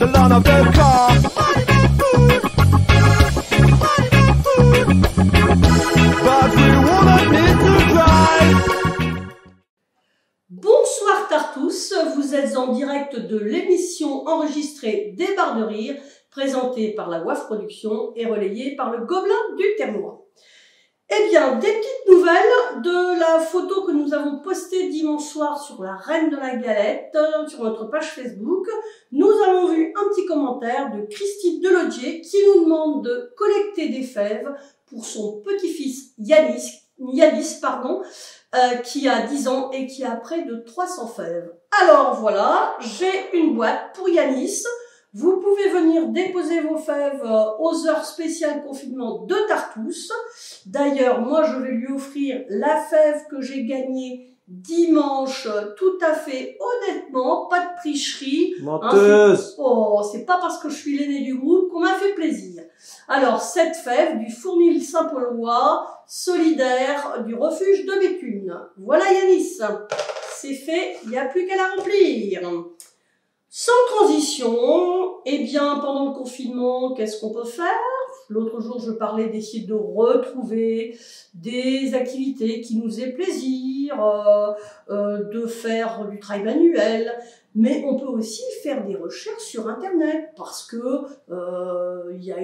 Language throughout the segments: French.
the land of them car. But we wouldn't need to drive. Bonsoir Tartous, vous êtes en direct de l'émission enregistrée des Barres de Rire, présentée par la WAF Production et relayée par le Gobelin du Ternois. Eh bien, des petites nouvelles de la photo que nous avons postée dimanche soir sur la Reine de la Galette, sur notre page Facebook. Nous avons vu un petit commentaire de Christine Delodier qui nous demande de collecter des fèves pour son petit-fils Yanis, qui a 10 ans et qui a près de 300 fèves. Alors voilà, j'ai une boîte pour Yanis. Vous pouvez venir déposer vos fèves aux heures spéciales confinement de Tartous. D'ailleurs, moi, je vais lui offrir la fève que j'ai gagnée dimanche, tout à fait honnêtement, pas de tricherie. Menteuse. Oh, c'est pas parce que je suis l'aîné du groupe qu'on m'a fait plaisir. Alors, cette fève du Fournil Saint-Paulois, solidaire du refuge de Béthune. Voilà Yanis, c'est fait, il n'y a plus qu'à la remplir. Sans transition, eh bien, pendant le confinement, qu'est-ce qu'on peut faire? L'autre jour, je parlais d'essayer de retrouver des activités qui nous faisaient plaisir, de faire du travail manuel, mais on peut aussi faire des recherches sur Internet parce que il y a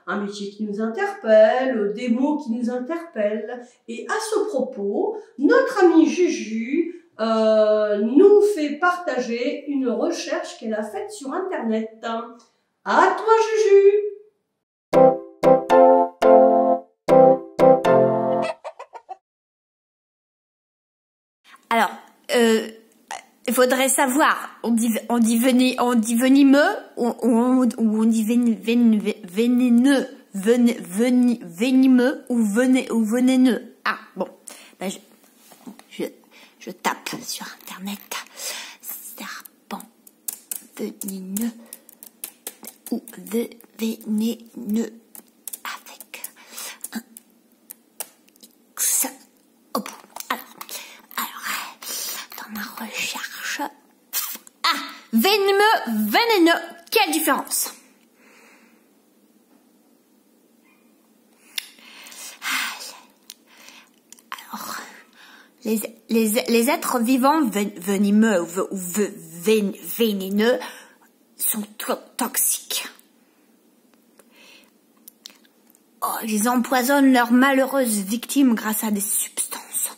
un métier qui nous interpelle, des mots qui nous interpellent. Et à ce propos, notre amie Juju nous fait partager une recherche qu'elle a faite sur Internet. À toi, Juju! Alors, il faudrait savoir, on dit venimeux ou on dit vénéneux, venimeux ou vénéneux. Ah, bon, ben je tape sur Internet, serpent vénéneux ou vénéneux avec un X au bout. Alors, dans ma recherche, ah, vénéneux, quelle différence? Alors, les êtres vivants venimeux ou vénéneux sont toxiques. Oh, ils empoisonnent leurs malheureuses victimes grâce à des substances.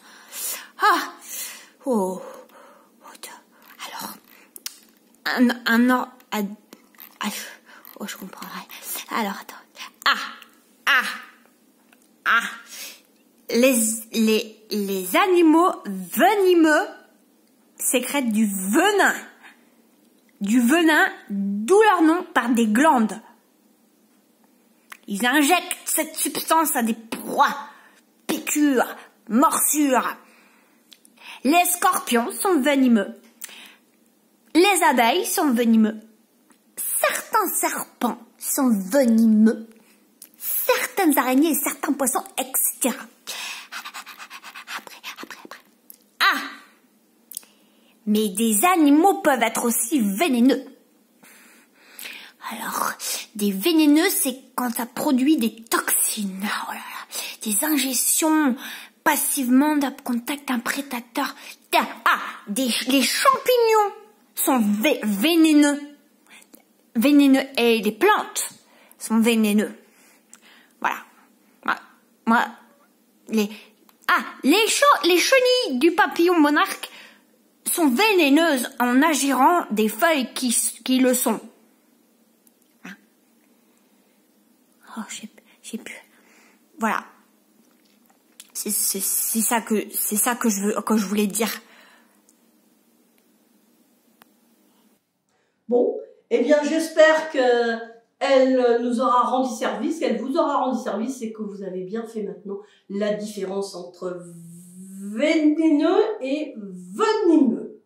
Ah, oh, alors, je comprendrai. Alors, attends. Les animaux venimeux sécrètent du venin, d'où leur nom, par des glandes. Ils injectent cette substance à des proies, piqûres, morsures. Les scorpions sont venimeux. Les abeilles sont venimeux. Certains serpents sont venimeux. Certaines araignées et certains poissons, etc. Après. Ah! Mais des animaux peuvent être aussi vénéneux. Alors, des vénéneux, c'est quand ça produit des toxines. Oh là là, des ingestions passivement d'un contact d'un prédateur. Les champignons sont vénéneux. Et les plantes sont vénéneux. Voilà. Moi, les chenilles du papillon monarque sont vénéneuses en ingérant des feuilles qui le sont. Hein? Oh, j'ai pu. Voilà. C'est ça que je voulais dire. Bon, eh bien, j'espère qu'elle nous aura rendu service, qu'elle vous aura rendu service et que vous avez bien fait maintenant la différence entre vénéneux et venimeux.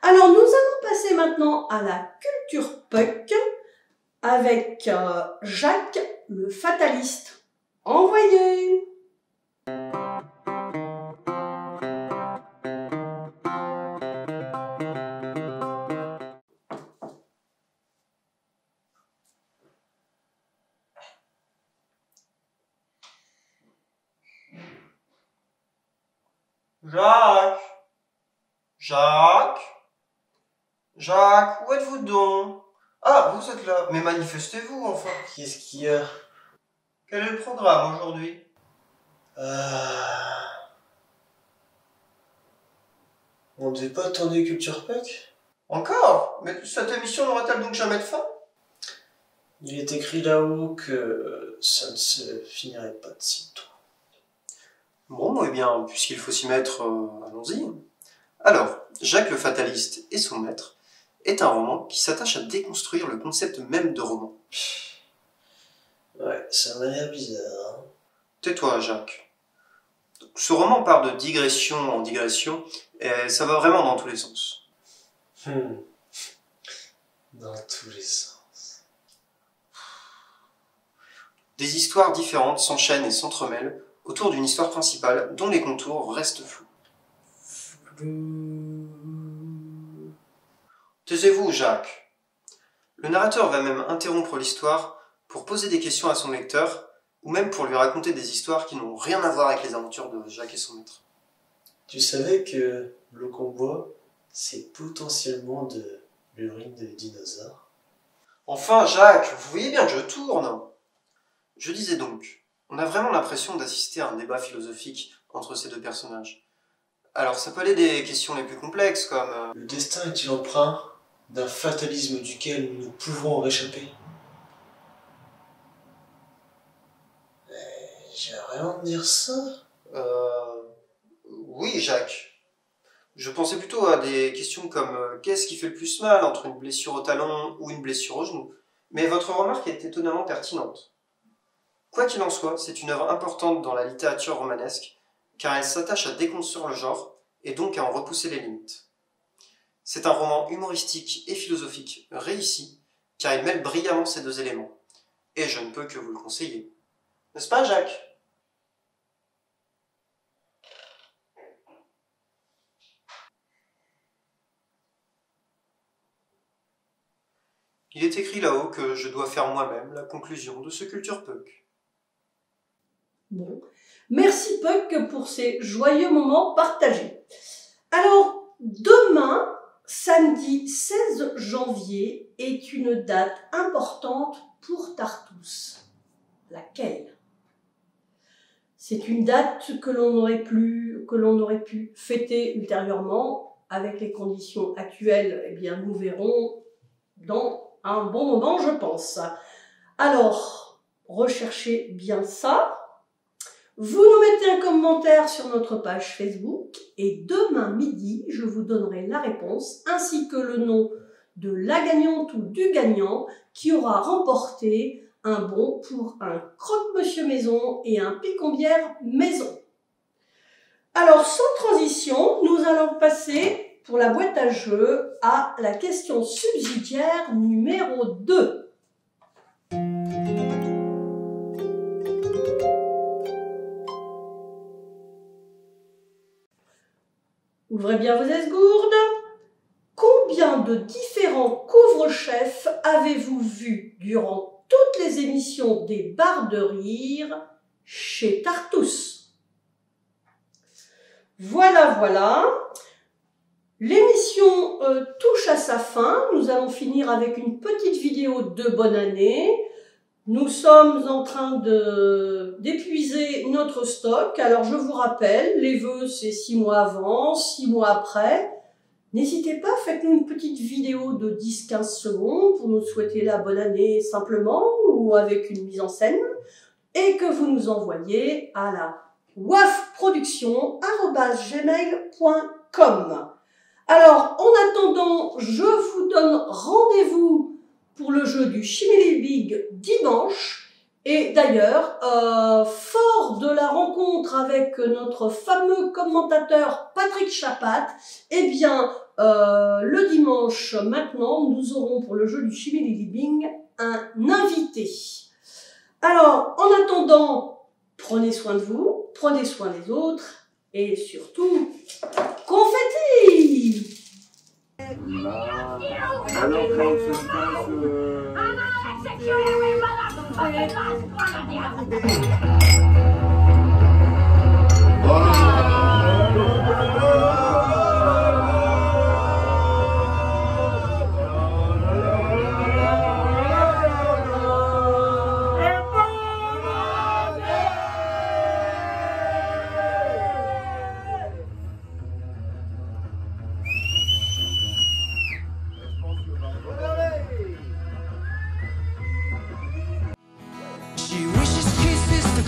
Alors, nous allons passer maintenant à la culture puck avec Jacques le fataliste. Envoyé! Jacques? Jacques? Jacques, où êtes-vous donc? Ah, vous êtes là. Mais manifestez-vous, enfin. Qu'est-ce qu'il y a? Quel est le programme aujourd'hui? On devait pas tourner Culture Puck? Encore? Mais cette émission n'aura-t-elle donc jamais de fin? Il est écrit là-haut que ça ne se finirait pas de sitôt. Bon, eh bien, puisqu'il faut s'y mettre, allons-y. Alors, Jacques le Fataliste et son maître est un roman qui s'attache à déconstruire le concept même de roman. Ouais, ça m'a l'air bizarre. Hein. Tais-toi, Jacques. Ce roman part de digression en digression, et ça va vraiment dans tous les sens. Dans tous les sens. Des histoires différentes s'enchaînent et s'entremêlent autour d'une histoire principale dont les contours restent flous. Taisez-vous, Jacques. Le narrateur va même interrompre l'histoire pour poser des questions à son lecteur, ou même pour lui raconter des histoires qui n'ont rien à voir avec les aventures de Jacques et son maître. Tu savais que l'eau qu'on boit, c'est potentiellement de l'urine de dinosaures? Enfin, Jacques, vous voyez bien que je tourne. Je disais donc, on a vraiment l'impression d'assister à un débat philosophique entre ces deux personnages. Alors ça peut aller des questions les plus complexes comme... Le destin est-il empreint d'un fatalisme duquel nous pouvons en réchapper? J'ai vraiment de dire ça? Oui, Jacques. Je pensais plutôt à des questions comme qu'est-ce qui fait le plus mal entre une blessure au talon ou une blessure au genou? Mais votre remarque est étonnamment pertinente. Quoi qu'il en soit, c'est une œuvre importante dans la littérature romanesque, car elle s'attache à déconstruire le genre, et donc à en repousser les limites. C'est un roman humoristique et philosophique réussi, car il mêle brillamment ces deux éléments. Et je ne peux que vous le conseiller. N'est-ce pas, Jacques? Il est écrit là-haut que je dois faire moi-même la conclusion de ce Culture Puck. Bon. Merci Puck pour ces joyeux moments partagés. Alors, demain, samedi 16 janvier, est une date importante pour Tartous. Laquelle? C'est une date que l'on aurait pu fêter ultérieurement. Avec les conditions actuelles, eh bien, nous verrons dans un bon moment, je pense. Alors, recherchez bien ça. Vous nous mettez un commentaire sur notre page Facebook et demain midi, je vous donnerai la réponse ainsi que le nom de la gagnante ou du gagnant qui aura remporté un bon pour un croque-monsieur maison et un picombière maison. Alors, sans transition, nous allons passer pour la boîte à jeux à la question subsidiaire numéro 2. Ouvrez bien vos esgourdes. Combien de différents couvre-chefs avez-vous vu durant toutes les émissions des Barres de Rire chez Tartous? Voilà. L'émission touche à sa fin. Nous allons finir avec une petite vidéo de bonne année. Nous sommes en train d'épuiser notre stock. Alors je vous rappelle, les vœux c'est 6 mois avant, 6 mois après. N'hésitez pas, faites-nous une petite vidéo de 10-15 secondes pour nous souhaiter la bonne année simplement ou avec une mise en scène et que vous nous envoyez à la wafproduction@gmail.com. Alors, en attendant, je vous donne rendez-vous pour le jeu du Chimili Big dimanche. Et d'ailleurs, fort de la rencontre avec notre fameux commentateur Patrick Chapat, eh bien, le dimanche maintenant, nous aurons pour le jeu du Chimili Big un invité. Alors, en attendant, prenez soin de vous, prenez soin des autres et surtout, confetti! Alors quand ça se passe... Voilà.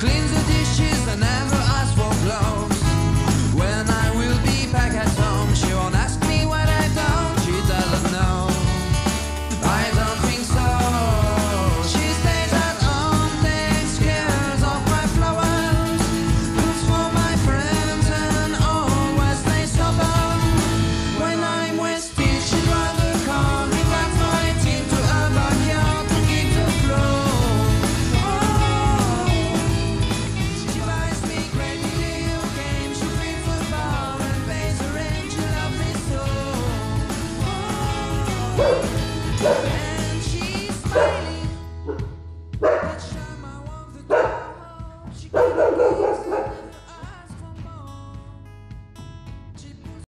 cleans the